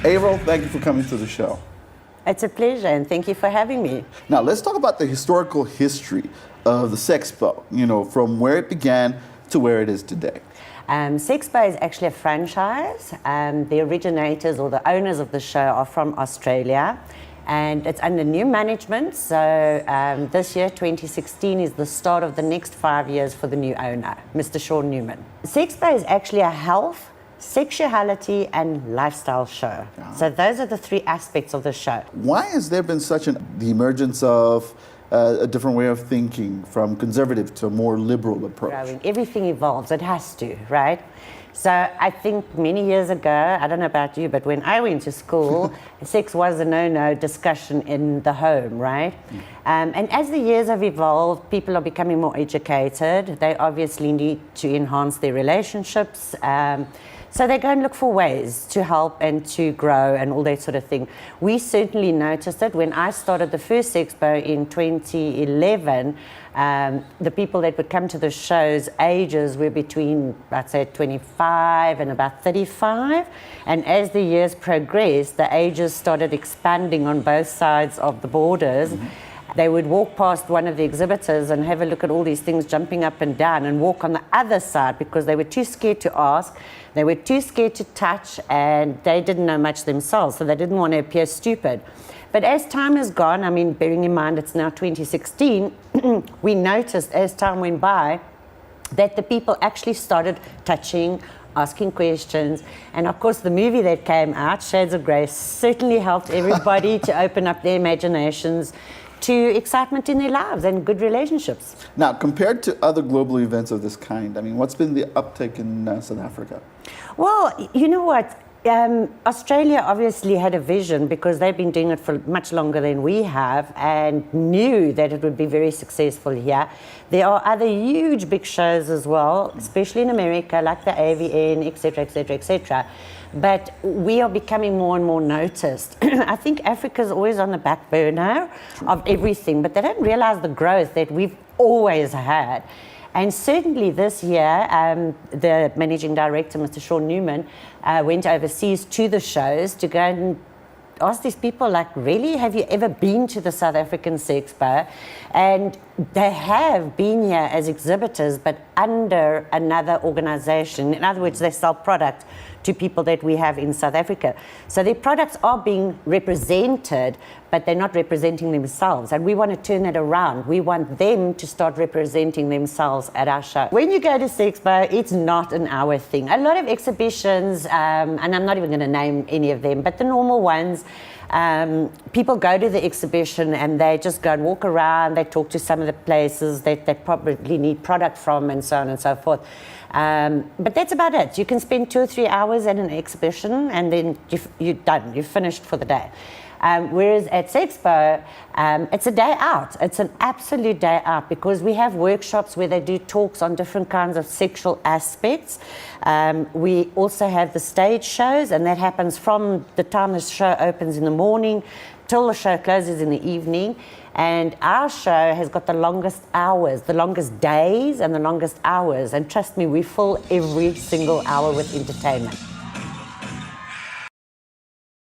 Avril, thank you for coming to the show. It's a pleasure, and thank you for having me. Now, let's talk about the historical history of the Sexpo, from where it began to where it is today. Sexpo is actually a franchise. The originators or the owners of the show are from Australia, and it's under new management. So this year, 2016, is the start of the next 5 years for the new owner, Mr. Sean Newman. Sexpo is actually a health, sexuality and lifestyle show. So those are the three aspects of the show. Why has there been such the emergence of a different way of thinking from conservative to a more liberal approach? Everything evolves, it has to, right? So I think many years ago, I don't know about you, but when I went to school, sex was a no-no discussion in the home, right? And as the years have evolved, people are becoming more educated. They obviously need to enhance their relationships. So they go and look for ways to help and to grow and all that sort of thing. We certainly noticed it when I started the first Sexpo in 2011. The people that would come to the shows, ages were between, I'd say, 25 and about 35. And as the years progressed, the ages started expanding on both sides of the borders. They would walk past one of the exhibitors and have a look at all these things jumping up and down and walk on the other side because they were too scared to ask, they were too scared to touch, and they didn't know much themselves, so they didn't want to appear stupid. But as time has gone, I mean, bearing in mind it's now 2016, we noticed as time went by that the people actually started touching, asking questions, and of course the movie that came out, Shades of Grey, certainly helped everybody to open up their imaginations to excitement in their lives and good relationships. Now, compared to other global events of this kind, I mean, what's been the uptake in South Africa? Well, you know what? Australia obviously had a vision because they've been doing it for much longer than we have and knew that it would be very successful here. There are other huge big shows as well, especially in America, like the AVN, etc., etc., etc. But we are becoming more and more noticed. I think Africa's always on the back burner of everything, but they don't realize the growth that we've always had. And certainly this year, the managing director, Mr. Sean Newman, went overseas to the shows to go and ask these people, like, really, have you ever been to the South African Sexpo? And they have been here as exhibitors, but under another organization. In other words, they sell product to people that we have in South Africa. So their products are being represented, but they're not representing themselves. And we want to turn it around. We want them to start representing themselves at our show. When you go to Sexpo, it's not an hour thing. A lot of exhibitions, and I'm not even going to name any of them, but the normal ones, people go to the exhibition and they just go and walk around, they talk to some of the places that they probably need product from and so on and so forth. But that's about it. You can spend 2 or 3 hours at an exhibition and then you're done, you're finished for the day. Whereas at Sexpo, it's a day out. It's an absolute day out because we have workshops where they do talks on different kinds of sexual aspects. We also have the stage shows, and that happens from the time the show opens in the morning till the show closes in the evening. And our show has got the longest hours, the longest days and the longest hours. And trust me, we fill every single hour with entertainment.